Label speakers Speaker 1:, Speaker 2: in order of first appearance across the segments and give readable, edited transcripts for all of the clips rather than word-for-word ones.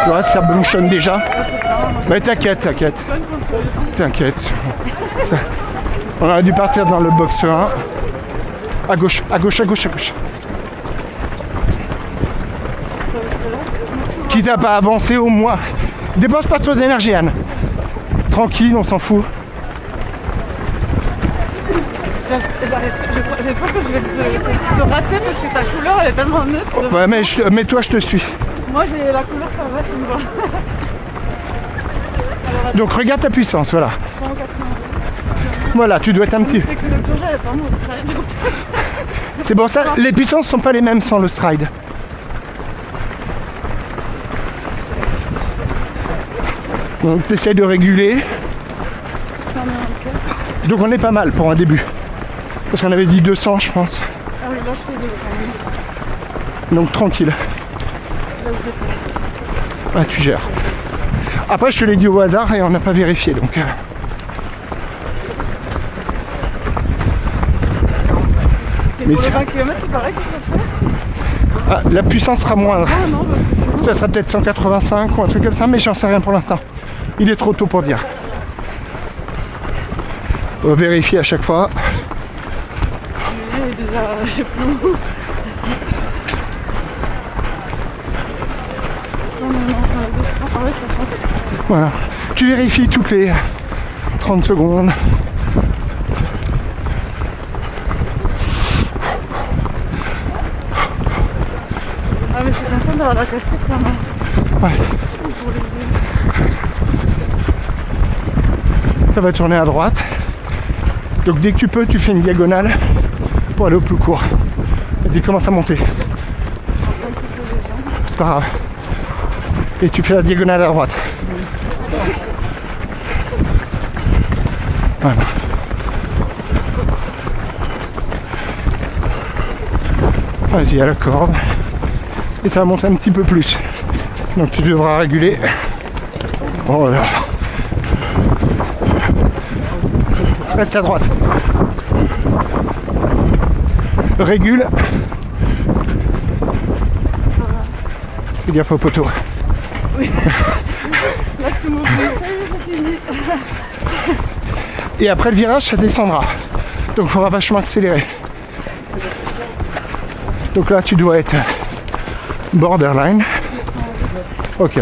Speaker 1: Tu vois, ça bouchonne déjà. Mais t'inquiète, t'inquiète. T'inquiète. Ça... On aurait dû partir dans le box 1. À gauche, à gauche, à gauche, à gauche. Quitte à pas avancer au moins. Dépense pas trop d'énergie, Anne. Tranquille, on s'en fout.
Speaker 2: J'ai peur que je vais te rater parce que ta couleur elle est tellement neutre.
Speaker 1: Ouais, mais toi je te suis.
Speaker 2: Moi j'ai la couleur, ça va, tu me vois.
Speaker 1: Donc regarde ta puissance, voilà.
Speaker 2: 180.
Speaker 1: Voilà, tu dois être un petit.
Speaker 2: C'est que l'autre jour j'avais pas mon stride.
Speaker 1: C'est pour ça, les puissances sont pas les mêmes sans le stride. Donc tu essaies de réguler. Donc on est pas mal pour un début. Parce qu'on avait dit 200 je pense.
Speaker 2: Ah oui, là je fais 200.
Speaker 1: Donc tranquille.
Speaker 2: Là où je
Speaker 1: Ah, tu gères. Après je te l'ai dit au hasard et on n'a pas vérifié donc.
Speaker 2: Mais pour les 20 km c'est pareil que je peux faire.
Speaker 1: Ah, la puissance sera moindre.
Speaker 2: Ah non, parce que sinon...
Speaker 1: Ça sera peut-être 185 ou un truc comme ça, mais j'en sais rien pour l'instant. Il est trop tôt pour dire. On va vérifier à chaque fois.
Speaker 2: Déjà, je sais plus où.
Speaker 1: Voilà. Tu vérifies toutes les 30 secondes.
Speaker 2: Ah mais je suis contente d'avoir la casquette quand même.
Speaker 1: Ouais.
Speaker 2: Pour les yeux.
Speaker 1: Ça va tourner à droite. Donc dès que tu peux, tu fais une diagonale pour aller au plus court. Vas-y, commence à monter. C'est pas grave. Et tu fais la diagonale à droite. Voilà. Vas-y, à la corde. Et ça va monter un petit peu plus. Donc tu devras réguler. Oh là. Reste à droite. Régule. Fais gaffe au poteau.
Speaker 2: Oui. Là tu m'ouvres, c'est fini.
Speaker 1: Et après le virage, ça descendra. Donc il faudra vachement accélérer. Donc là, tu dois être borderline. Ok.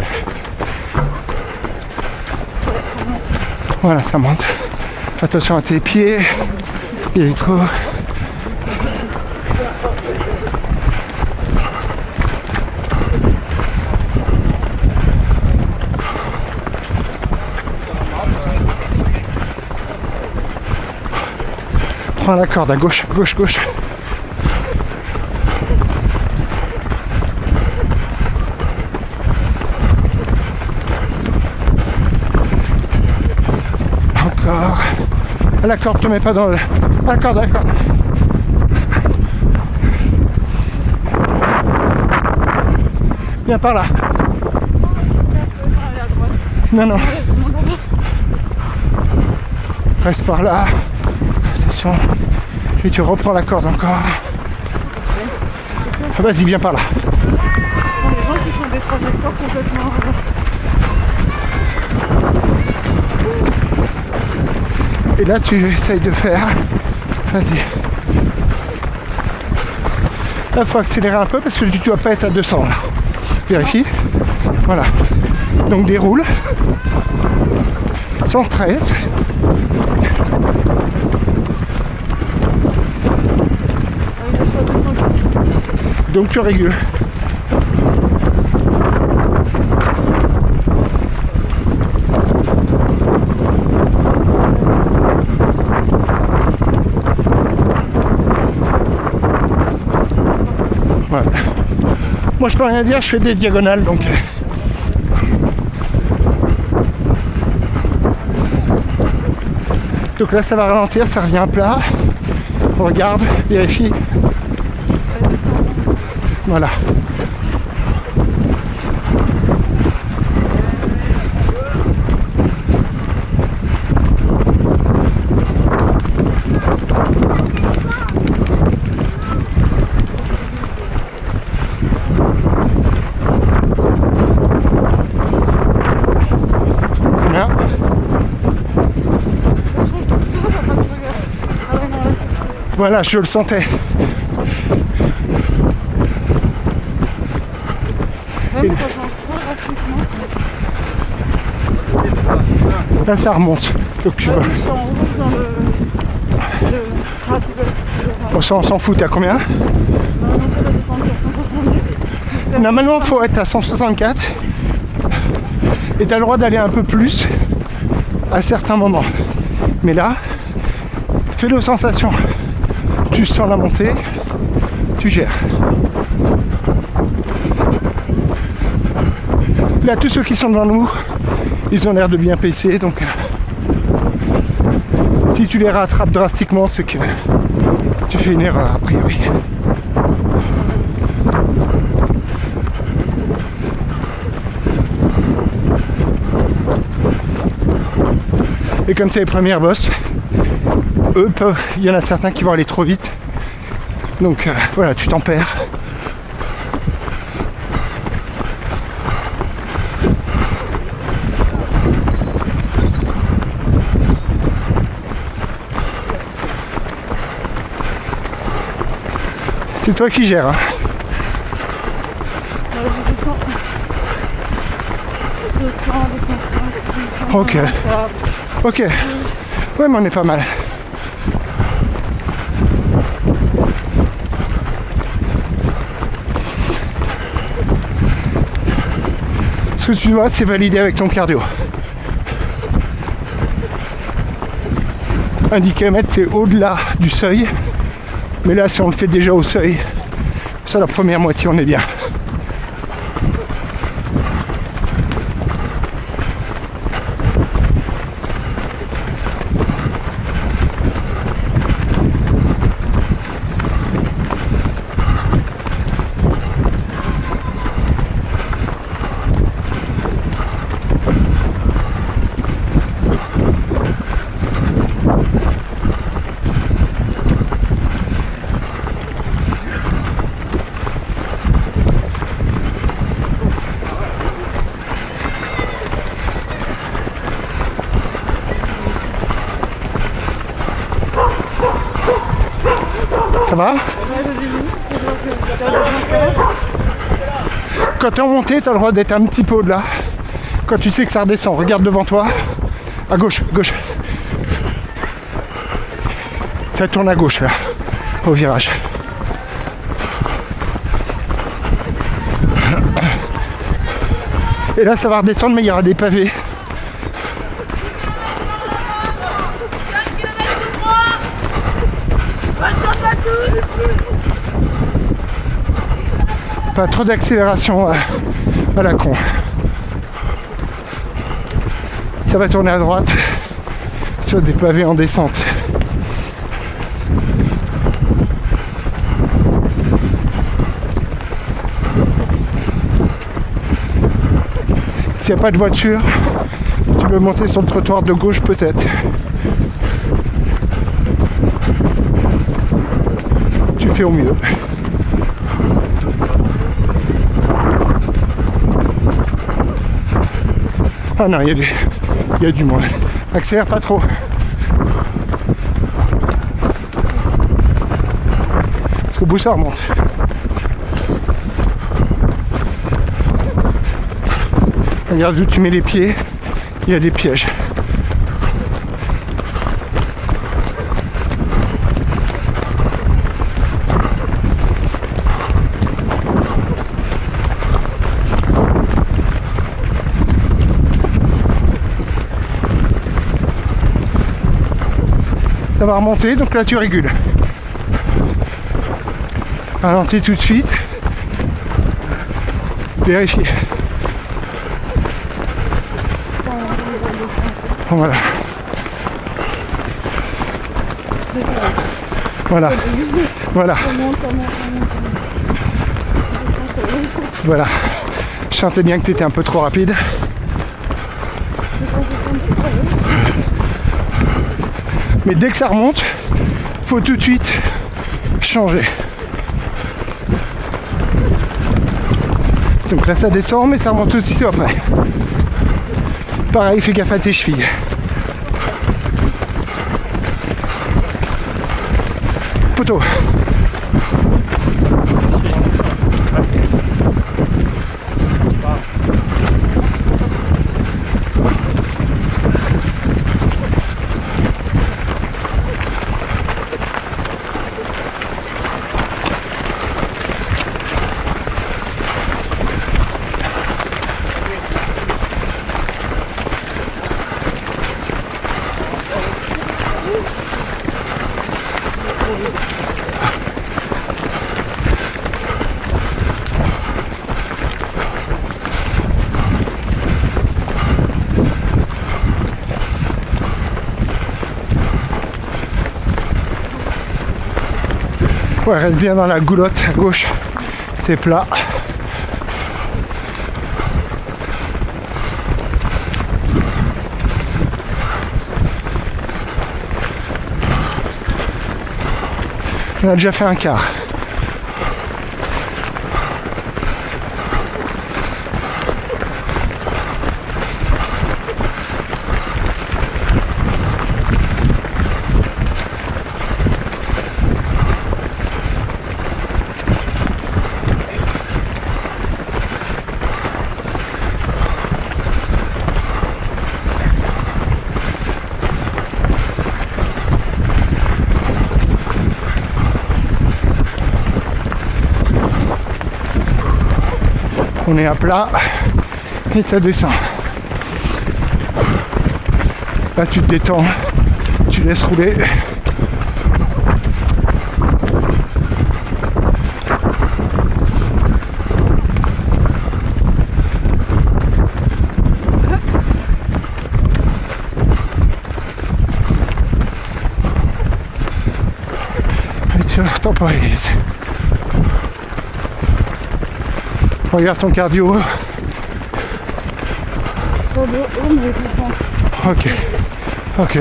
Speaker 1: Voilà, ça monte. Attention à tes pieds. Il est trop. Prends la corde à gauche, gauche, gauche. Encore. La corde, te mets pas dans le... La corde, la corde. Viens par là. Non, non. Reste par là. Attention. Et tu reprends la corde encore. Vas-y, viens par là.
Speaker 2: Les gens qui font des trajectoires complètement...
Speaker 1: Et là, tu essayes de faire. Vas-y. Là, il faut accélérer un peu parce que tu dois pas être à 200 là. Vérifie. Voilà. Donc déroule. Sans stress. Donc tu régules. Ouais. Moi je peux rien dire, je fais des diagonales donc. Donc là ça va ralentir, ça revient à plat. Regarde, vérifie. Voilà. Voilà, je le sentais.
Speaker 2: Même ça change trop drastiquement.
Speaker 1: Là, ça remonte. Donc tu
Speaker 2: Là,
Speaker 1: vois.
Speaker 2: je suis en rouge dans le... Ah, tu peux le...
Speaker 1: On s'en fout, t'as combien?
Speaker 2: Non, c'est pas 60, 170.
Speaker 1: Normalement, il faut être à 164. Et t'as le droit d'aller un peu plus à certains moments. Mais là, fais-le sensation. Tu sens la montée, tu gères. Là, tous ceux qui sont devant nous, ils ont l'air de bien pacer, donc si tu les rattrapes drastiquement, c'est que tu fais une erreur a priori. Et comme c'est les premières bosses, eux peuvent, il y en a certains qui vont aller trop vite. Donc voilà, tu t'en perds. C'est toi qui gères. Hein.
Speaker 2: J'ai tout le temps 200, 205,
Speaker 1: Ok. Ok. Ouais, mais on est pas mal. Ce que tu dois, c'est valider avec ton cardio. 1 10 km, c'est au-delà du seuil. Mais là, si on le fait déjà au seuil, sur la première moitié, on est bien. Ça va? Quand t'es en montée, t'as le droit d'être un petit peu au-delà. Quand tu sais que ça redescend, regarde devant toi. À gauche, gauche. Ça tourne à gauche là, au virage. Et là, ça va redescendre, mais il y aura des pavés. Pas trop d'accélération à la con. Ça va tourner à droite sur des pavés en descente. S'il n'y a pas de voiture, tu peux monter sur le trottoir de gauche peut-être. Tu fais au mieux. Ah non, il y a du moins. Accélère pas trop. Parce qu'au bout ça remonte. Regarde où tu mets les pieds, il y a des pièges. Ça va remonter, donc là tu régules. Ralentis tout de suite. Vérifie. Voilà. Voilà. Voilà. Voilà. Je sentais bien que tu étais un peu trop rapide. Mais dès que ça remonte, faut tout de suite changer. Donc là ça descend, mais ça remonte aussi après. Pareil, fais gaffe à tes chevilles. poteau. Ouais, reste bien dans la goulotte à gauche, c'est plat. On a déjà fait un quart. On est à plat et ça descend. Là tu te détends, tu laisses rouler. Et tu temporises. Regarde ton cardio. Ok. Ok.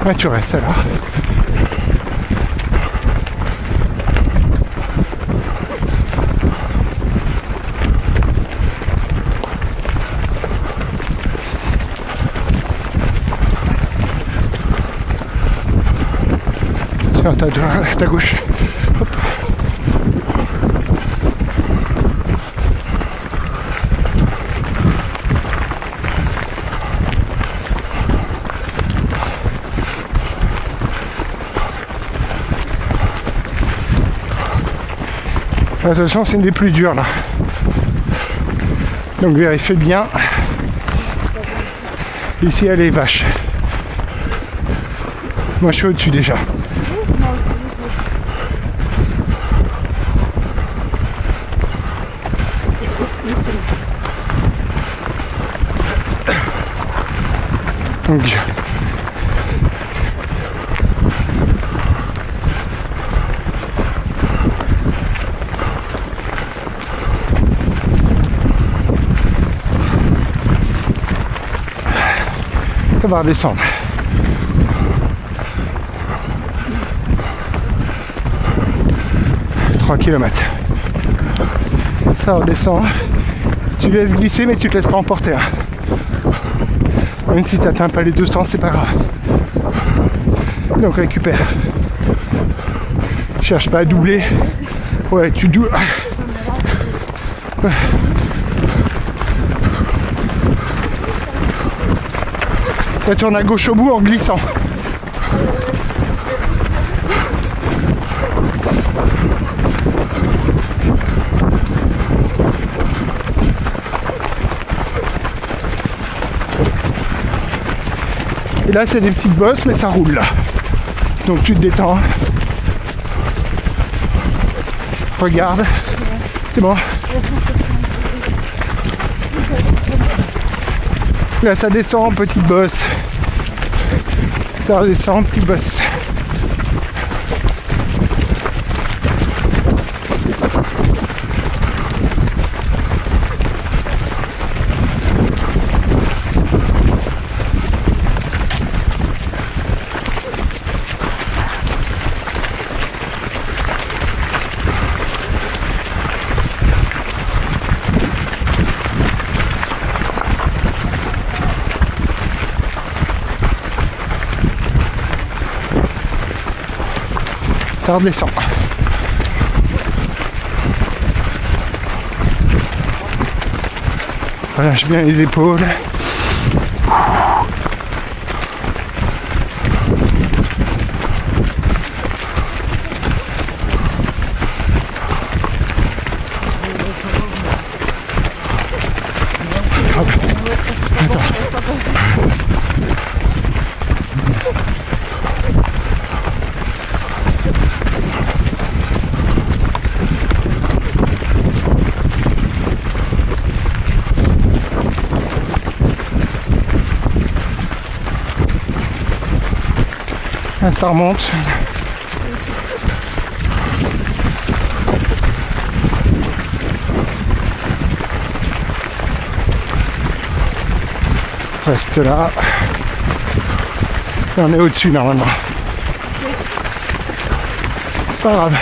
Speaker 1: Ouais, tu restes là. Tiens, ta gauche. Hop. Attention, c'est une des plus dures là. Donc vérifiez bien. Ici elle est vache. Moi je suis au-dessus déjà. Donc ça va redescendre. « 3 km. Ça redescend. Tu laisses glisser mais tu te laisses pas emporter. Hein. Même si tu n'atteins pas les 200, c'est pas grave. Donc récupère. Cherche pas à doubler. Ouais, tu doubles. Ça tourne à gauche au bout en glissant. Et là c'est des petites bosses mais ça roule là. Donc tu te détends. Regarde. C'est bon. Là ça descend, petite bosse. Ça redescend, petite bosse. Ça redescend. Relâche bien les épaules. Hop. Attends. Ah, ça remonte. Reste là. Et on est au-dessus normalement. C'est pas grave.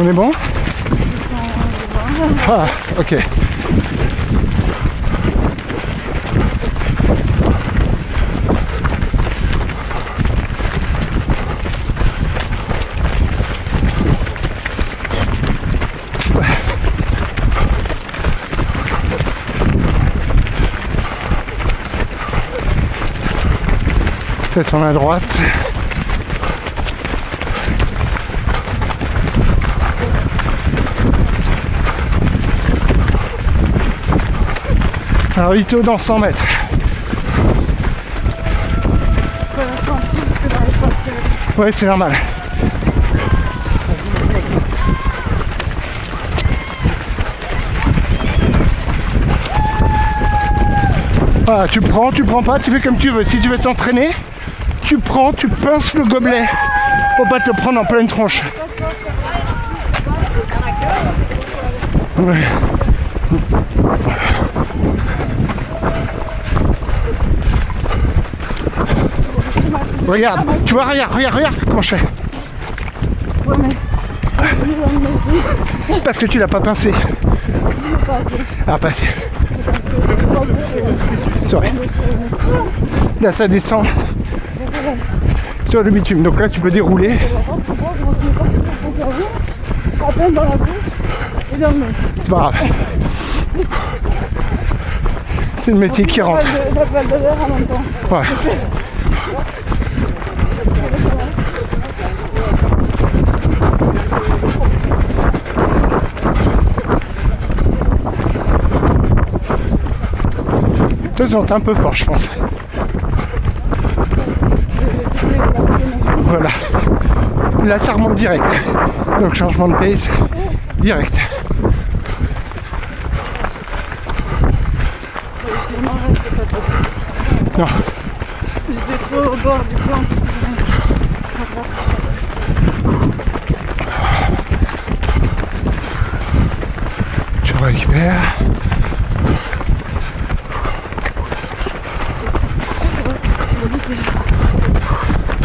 Speaker 1: On est bon? Ah, ok. C'est sur la droite. Alors, Ito dans 100 mètres. Ouais, c'est normal. Voilà, tu prends pas, tu fais comme tu veux. Si tu veux t'entraîner, tu prends, tu pinces le gobelet. Faut pas te le prendre en pleine tronche. Ouais. Regarde, tu vois, regarde comment je fais.
Speaker 2: Ouais, mais...
Speaker 1: Parce que tu l'as pas pincé. Ah, pas assez. Sorry. Là, ça descend sur le bitume. Donc là, tu peux dérouler. C'est pas grave. C'est le métier qui rentre.
Speaker 2: J'appelle de l'air en même temps.
Speaker 1: Ouais. Te sens un peu fort, je pense. Voilà. Là, ça remonte direct. Donc, changement de pace direct. Non.
Speaker 2: J'étais trop au bord du plan.
Speaker 1: Tu récupères.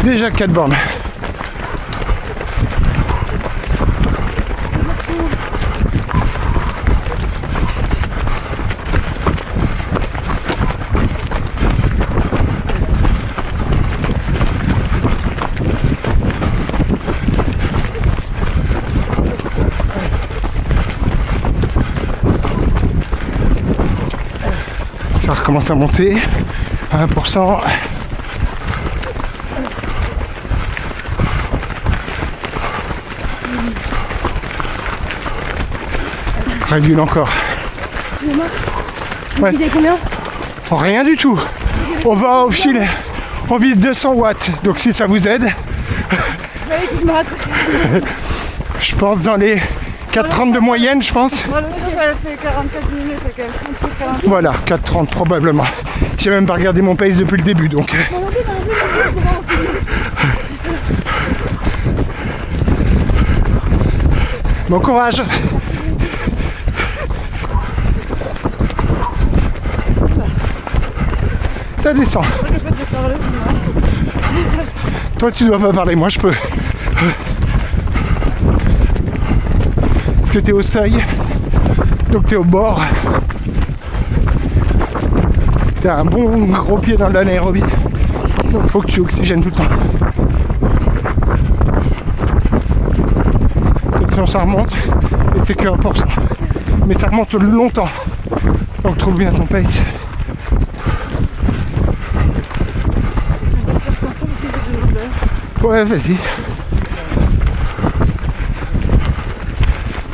Speaker 1: Déjà 4 bornes. Ça recommence à monter à 1%. Régule encore.
Speaker 2: Excusez-moi.
Speaker 1: Ouais.
Speaker 2: Vous avez combien?
Speaker 1: Oh, rien du tout. On va au fil. On vise 200 watts. Donc si ça vous aide,
Speaker 2: Allez, si je me raccroche.
Speaker 1: je pense dans les 4,30 de moyenne, je pense.
Speaker 2: Moi, l'autre jour, elle fait 47 minutes, elle fait 48.
Speaker 1: Voilà, 4,30 probablement. J'ai même pas regardé mon pace depuis le début, donc. Bon courage. Ça descend.
Speaker 2: parler,
Speaker 1: Toi, tu dois pas parler, moi je peux. Parce que t'es au seuil, donc t'es au bord. T'as un bon gros pied dans l'anaérobie, donc faut que tu oxygènes tout le temps. Attention, ça remonte, et c'est que 1%. Mais ça remonte longtemps, donc trouve bien ton pace. Ouais, vas-y.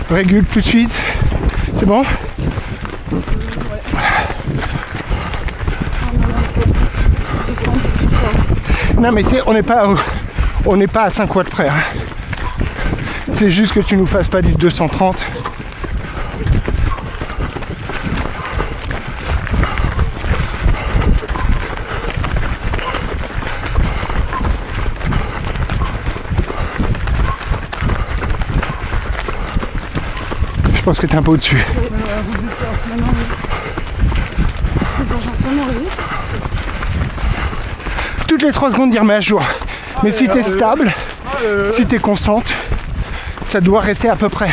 Speaker 1: Régule tout de suite. C'est bon? Non mais on n'est pas à 5 watts près. Hein. C'est juste que tu nous fasses pas du 230. Je pense que t'es un peu au-dessus. Toutes les 3 secondes, il remet à jour. Mais si t'es stable, si t'es constante, ça doit rester à peu près.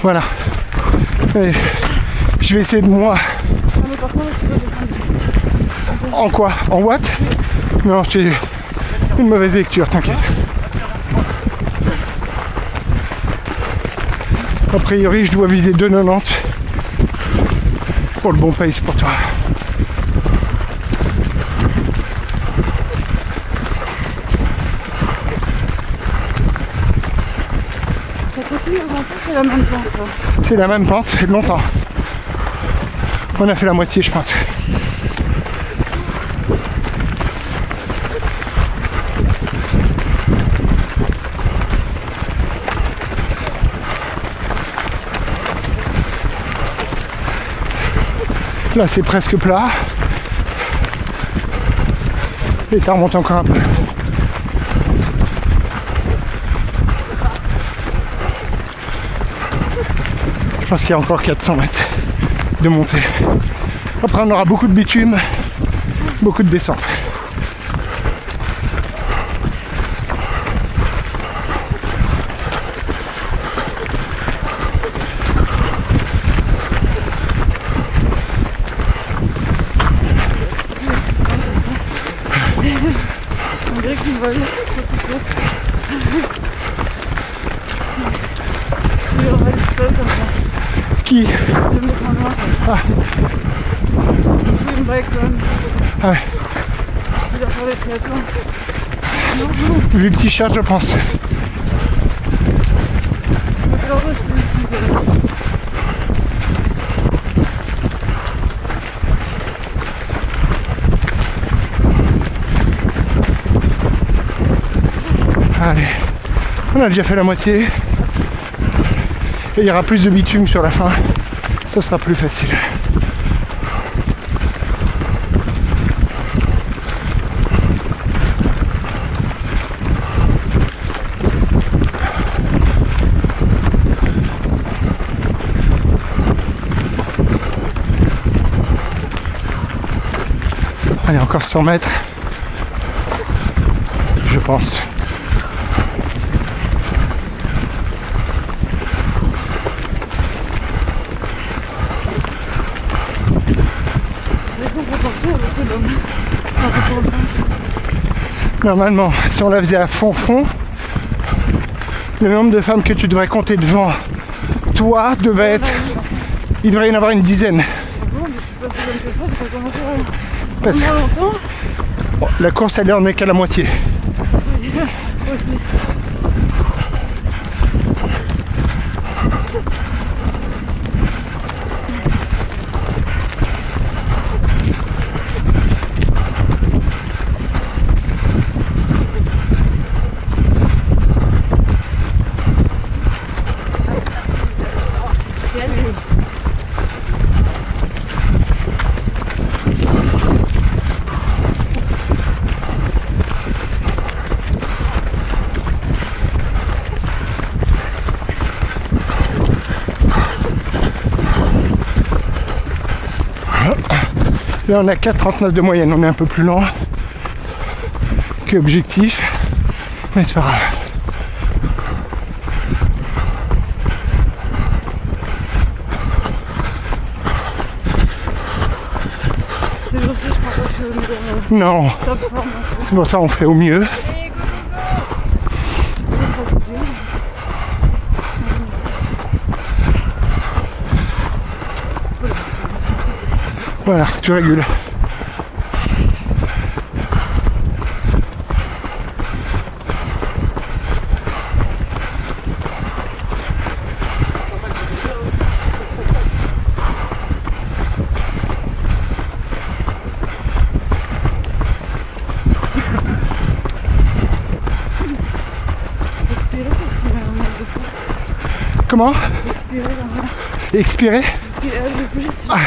Speaker 1: Voilà. Et je vais essayer de moi. En quoi? En watts? Non, c'est une mauvaise lecture, t'inquiète. A priori, je dois viser 2,90 pour le bon pace pour toi.
Speaker 2: Ça continue à augmenter, c'est la même pente.
Speaker 1: C'est la même pente, c'est longtemps. On a fait la moitié, je pense. Là, c'est presque plat. Et ça remonte encore un peu. Je pense qu'il y a encore 400 mètres de montée. Après, on aura beaucoup de bitume, beaucoup de descente.
Speaker 2: On dirait qu'il va bien. Il aura le sol comme ça.
Speaker 1: Qui?
Speaker 2: 2 mètres en loin.
Speaker 1: Ah.
Speaker 2: Swim bike run.
Speaker 1: Ah ouais.
Speaker 2: Il va faire les triathlons.
Speaker 1: Vu le t-shirt, je pense.
Speaker 2: Alors aussi, je dirais.
Speaker 1: Allez, on a déjà fait la moitié. Et il y aura plus de bitume sur la fin. Ça sera plus facile. Allez, encore 100 mètres. Je pense. Normalement, si on la faisait à fond, le nombre de femmes que tu devrais compter devant toi devait être... Il devrait y en avoir une dizaine.
Speaker 2: Bon, mais je suis passée comme ça, j'ai pas commencé à...
Speaker 1: Parce que
Speaker 2: longtemps.
Speaker 1: bon, la course, elle en est qu'à la moitié.
Speaker 2: Oui, aussi.
Speaker 1: Là on a 4,39 de moyenne, on est un peu plus lent que objectif, mais c'est pas grave.
Speaker 2: C'est gentil, je crois pas que je vais me dire
Speaker 1: Non,
Speaker 2: top forme.
Speaker 1: c'est pour ça qu'on fait au mieux. Voilà, tu régules. Comment? Expirer? Ah.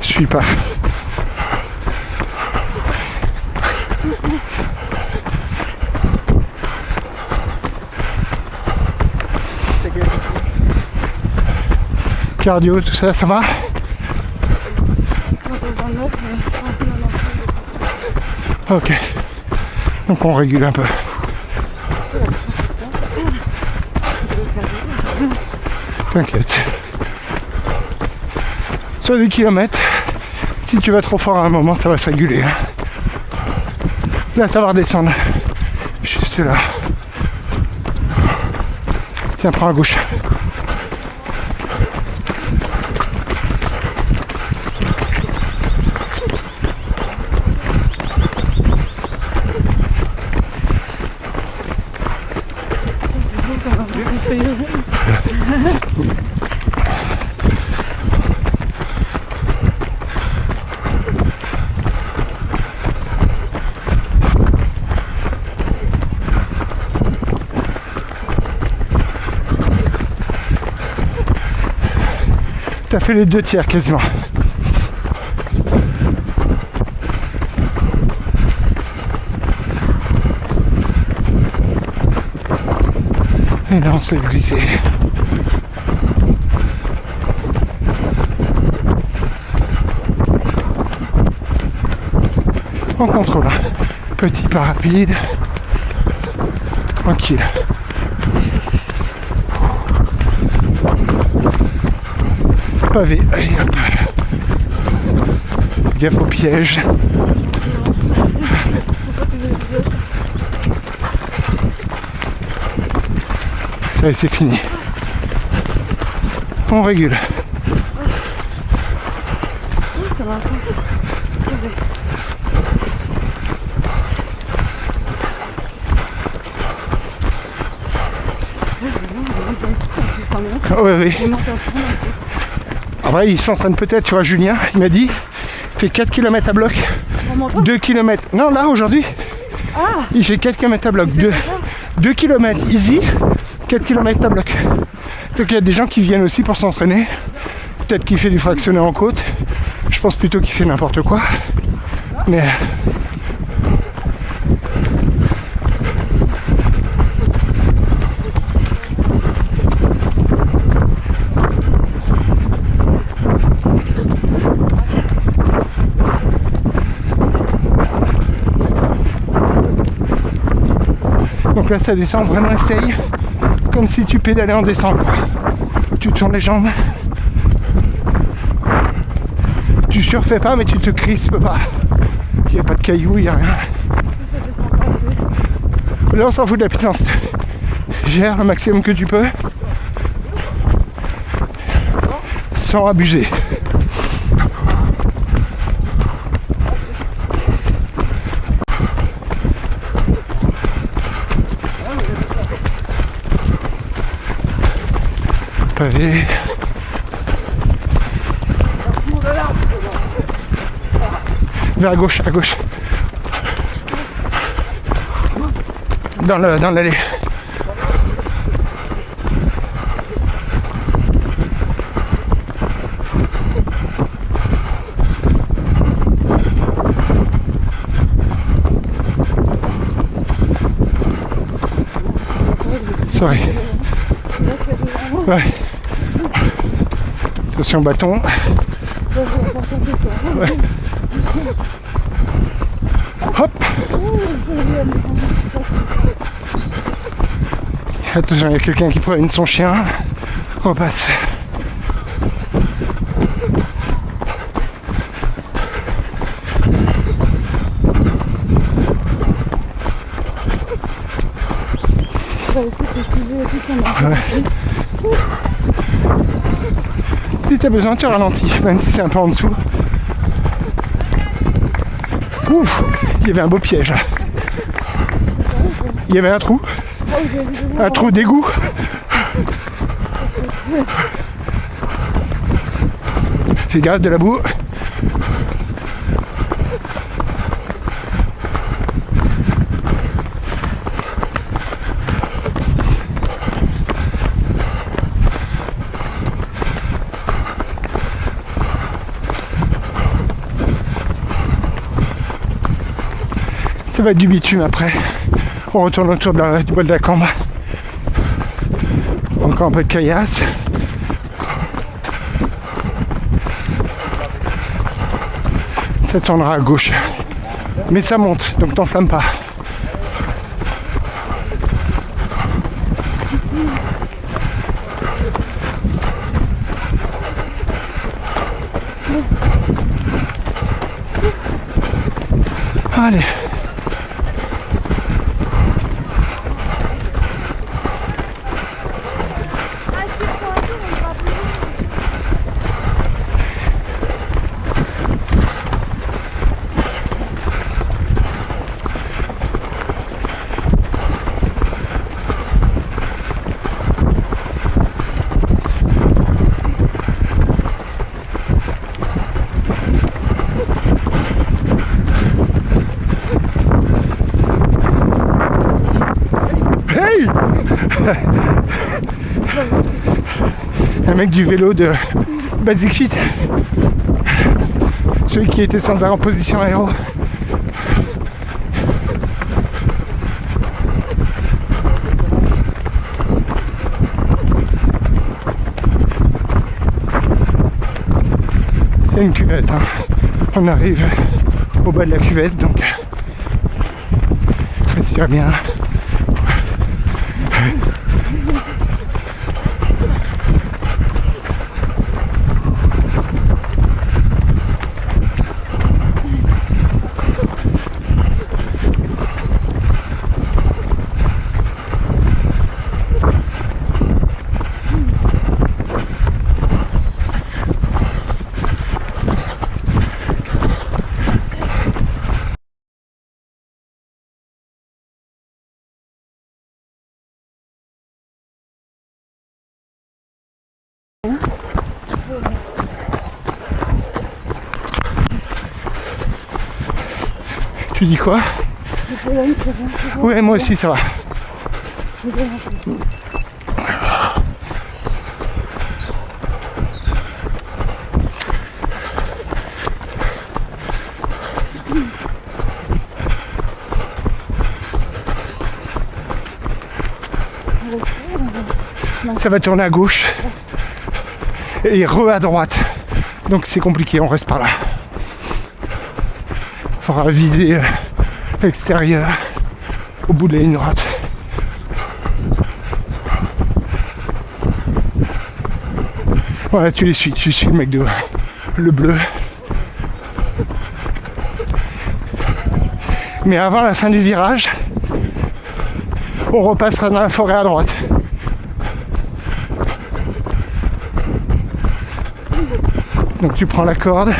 Speaker 1: Je suis pas. Cardio, tout ça, ça va?
Speaker 2: 169, mais
Speaker 1: Ok. Donc on régule un peu. T'inquiète. Sur des kilomètres, si tu vas trop fort à un moment, ça va se réguler. Hein. Là, ça va redescendre. Juste là. Tiens, prends à gauche. T'as fait les 2 tiers quasiment. Et là on se laisse glisser. On contrôle. Petit pas rapide. Tranquille. Pavé, allez hop. Gaffe au piège. Ça y est, c'est fini. On régule.
Speaker 2: ça va.
Speaker 1: Oui, oui. Ah bah, il s'entraîne peut-être, tu vois, Julien, il m'a dit, il fait 4 km à bloc, 2 km. Non, là, aujourd'hui, il fait 4 km à bloc, 2 km easy, 4 km à bloc. Donc il y a des gens qui viennent aussi pour s'entraîner. Peut-être qu'il fait du fractionné en côte. Je pense plutôt qu'il fait n'importe quoi. Mais... Donc là ça descend, vraiment essaye comme si tu pédalais en descente quoi. Tu tournes les jambes, tu surfais pas mais tu te crispes pas, il n'y a pas de cailloux, il n'y a rien. Là on s'en fout de la puissance, gère le maximum que tu peux sans abuser. Pavé. Vers gauche, à gauche. Dans l'allée. Sorry. Ouais. Attention bâton. Ouais. Hop. Attention, il y a quelqu'un qui promène son chien. On passe. Ouais. Si t'as besoin, tu ralentis, même si c'est un peu en dessous. Ouf, il y avait un beau piège. Il y avait un trou. Un trou d'égout. Fais gaffe de la boue. Ça va être du bitume après. On retourne autour du bois de la Cambre. Encore un peu de caillasse. Ça tournera à gauche. Mais ça monte, donc t'enflamme pas. Allez. Un mec du vélo de Basic Fit, celui qui était sans arrêt en position aéro. C'est une cuvette, hein. On arrive au bas de la cuvette, donc respire bien. Tu dis quoi? Ouais, moi aussi ça va. Ça va tourner à gauche et à droite. Donc c'est compliqué, on reste par là. Il faudra viser l'extérieur au bout de la ligne droite. Voilà, tu suis le mec de le bleu. Mais avant la fin du virage, on repassera dans la forêt à droite. Donc tu prends la corde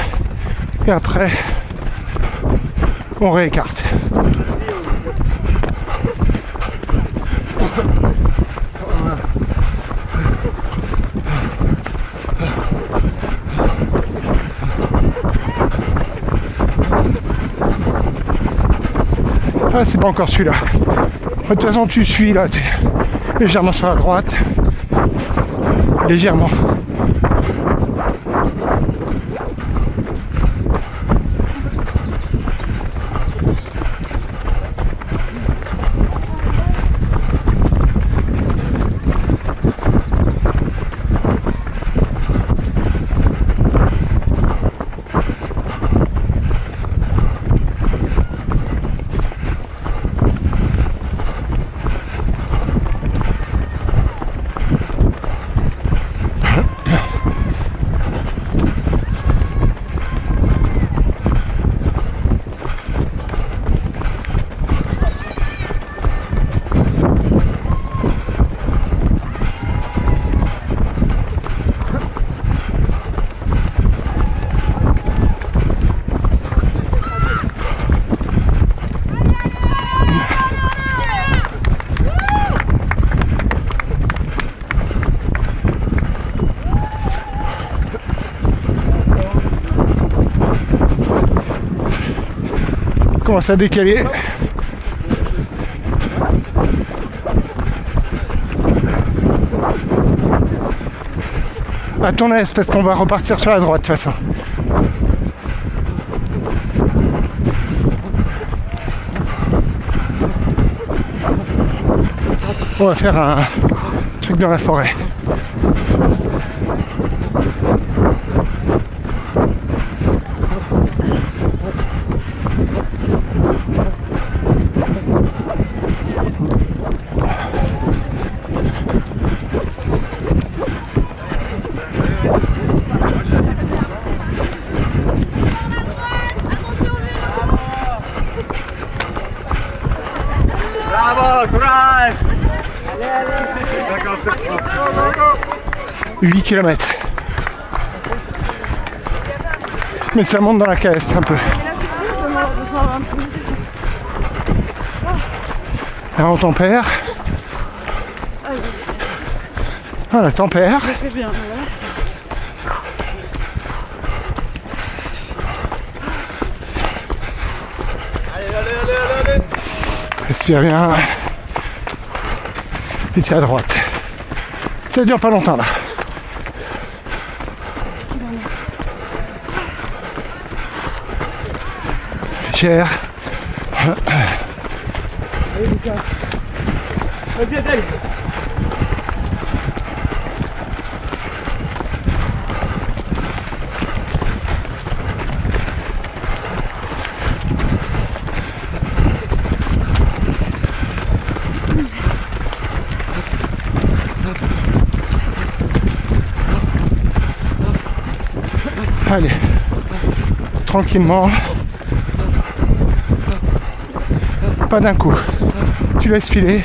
Speaker 1: et après on réécarte. Ah, c'est pas encore celui-là. De toute façon, tu suis là, tu es légèrement sur la droite. Légèrement. Commence à décaler. À ton aise, parce qu'on va repartir sur la droite de toute façon. On va faire un truc dans la forêt.
Speaker 3: Bravo, courage!
Speaker 1: 8 km. Mais ça monte dans la caisse un peu. Là on tempère. Voilà, tempère.
Speaker 2: C'est bien,
Speaker 1: Respire bien. Et c'est à droite. Ça dure pas longtemps là. Gère. Allez, tranquillement, pas d'un coup, tu laisses filer,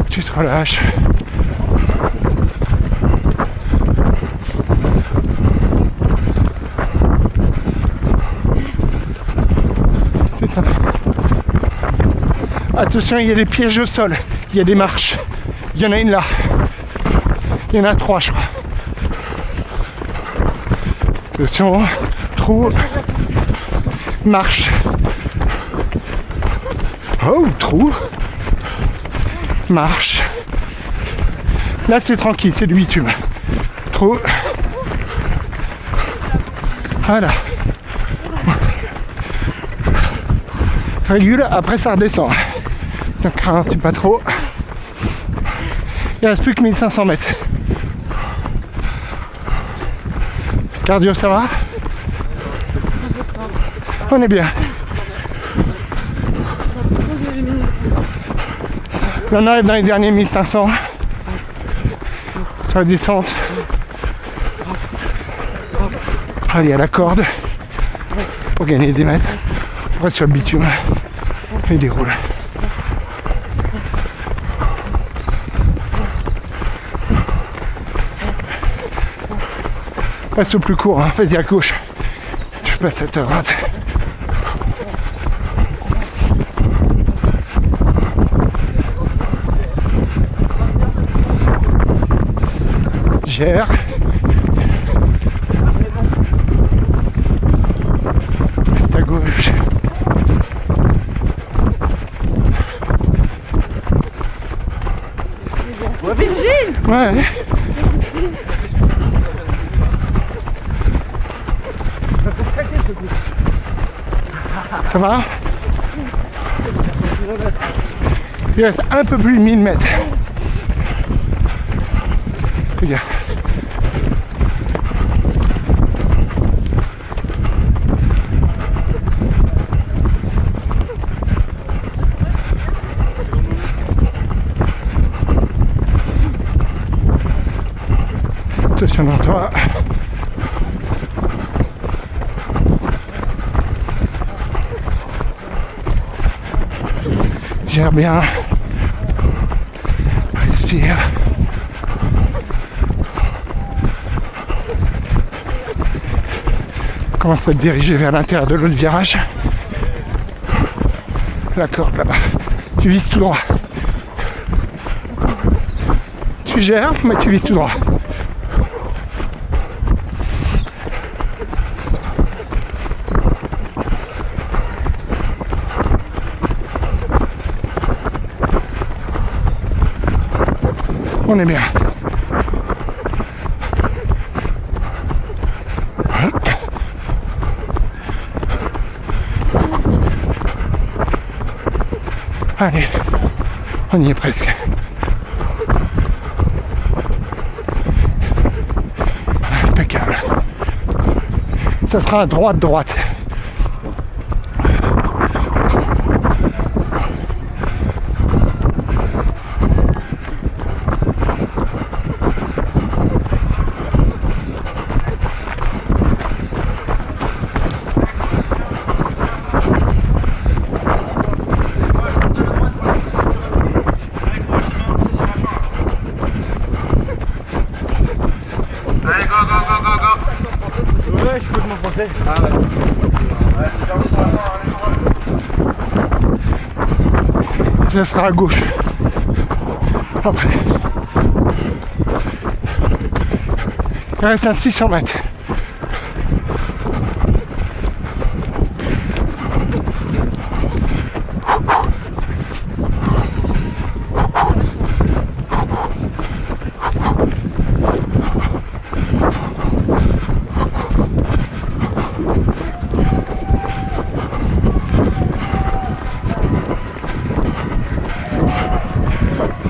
Speaker 1: tu te relâches. Putain. Attention, il y a des pièges au sol, il y a des marches, il y en a une là, il y en a 3 je crois. Attention, trou, marche. Oh, trou, marche. Là, c'est tranquille, c'est du bitume. Trou. Voilà. Régule, après ça redescend. Donc, ralentis pas trop. Il reste plus que 1500 mètres. Cardio, ça va? On est bien. Là, on arrive dans les derniers 1500. Sur la descente. Allez, à la corde. Pour gagner des mètres. On reste sur le bitume. Et déroule. Passe au plus court, hein. Vas-y à gauche. Je passe à ta droite. Gère. Reste à gauche. Ouais. Ça va? Il reste un peu plus de 1000 mètres. Regarde. Attention dans toi. Gère bien. Respire. Commence à te diriger vers l'intérieur de l'autre virage. La corde là-bas. Tu vises tout droit. Tu gères, mais tu vises tout droit. On est bien. Allez, on y est presque. Impeccable. Ça sera à droite.
Speaker 3: Ouais, je peux mon français. Ah ouais.
Speaker 1: Ça sera à gauche. Après. Il reste un 600 mètres.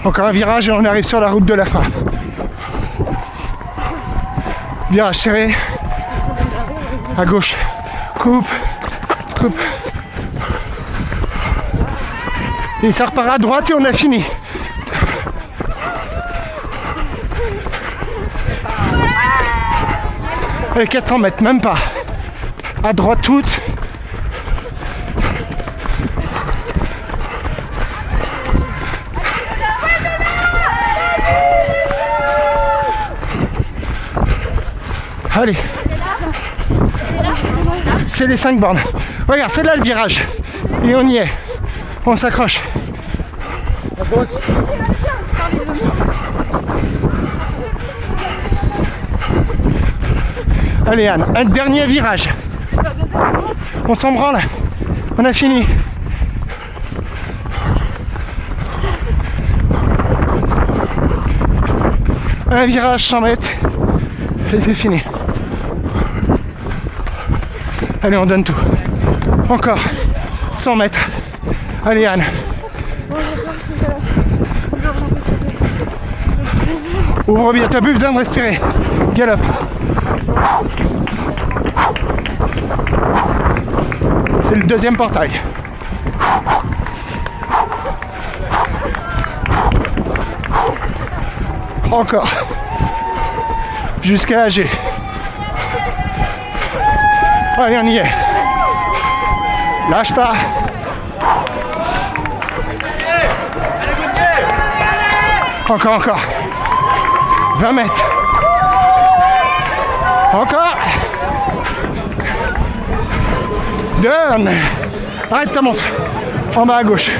Speaker 1: Encore un virage et on arrive sur la route de la fin. Virage serré. À gauche. Coupe. Et ça repart à droite et on a fini. Allez, 400 mètres, même pas. À droite toute. Allez. C'est les 5 bornes. Regarde, c'est là le virage. Et on y est. On s'accroche. Allez Anne, un dernier virage. On s'en branle. On a fini. Un virage 100 mètres. Et c'est fini. Allez, on donne tout. Encore 100 mètres. Allez Anne. Ouvre bien, t'as plus besoin de respirer. Galope. C'est le deuxième portail. Encore. Jusqu'à AG. Allez, on y est. Lâche pas. Encore. 20 mètres. Encore. Donne. Arrête ta montre. En bas à gauche.